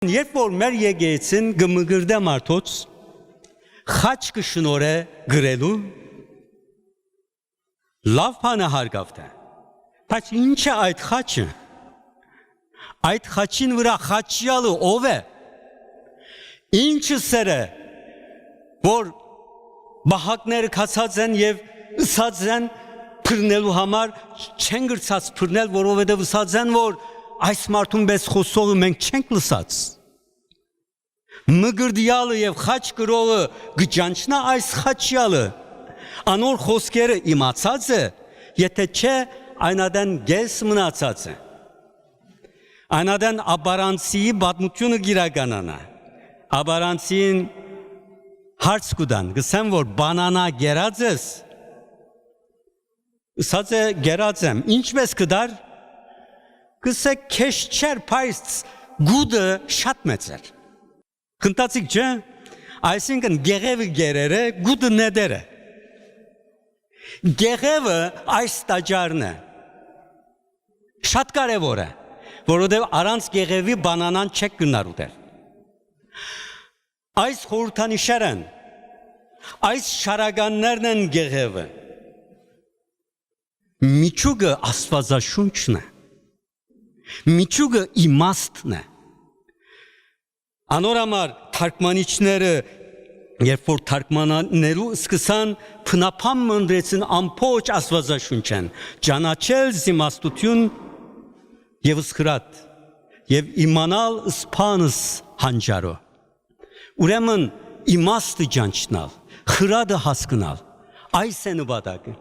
Երբ որ մեր եկեցին գմգրդե մարդոց խաչ կշնորե գրելու լավ բան է հարգավտ է, բայց ինչ է այդ խաչը, այդ խաչին վրա խաչյալը ով է, ինչը սեր է, որ բահակները կացած են և ըսած են պրնելու համար չեն գրծած պրնել, որովհետև ըսած են, որ այս մարդուն բես խոսողը մենք չենք լսած, մգրդյալը և խաչ կրողը գճանչնա այս խաչյալը, անոր խոսքերը իմացած է, եթե չէ այնադեն գես մնացած է, այնադեն աբարանցիի բատմությունը գիրականանա, աբարանցին հարց կուդան, գսեմ, որ բանանա գերած ես, ըսած է գերած եմ, ինչպես կդար, գսե քեշ չեր պայս գուդը շատ մեծ էր, խնդացիք չէ, այսինքն գեղևը գերեր է, գուդը նեդեր է, գեղևը այս տաճարն է, շատ կարևոր է, որովհետև առանց գեղևի բանանան չեք գնար ուտել, այս խորհրդանիշեր են, այս շարականներն են գեղևը, միջուկը աստվածաշունչն է, միջուկը իմաստն է, անոր համար թարգմանիչները, երբ որ թարգմանանելու սկսան փնապամ մնդրեցին ամբողջ աստվածաշունչեն, ճանաչել զիմաստություն և ըսխրատ, և իմանալ ըսպանս հանջարո, ուրեմն իմաստը ճանչնալ, խրադը հասկնալ, այս է նպատակը,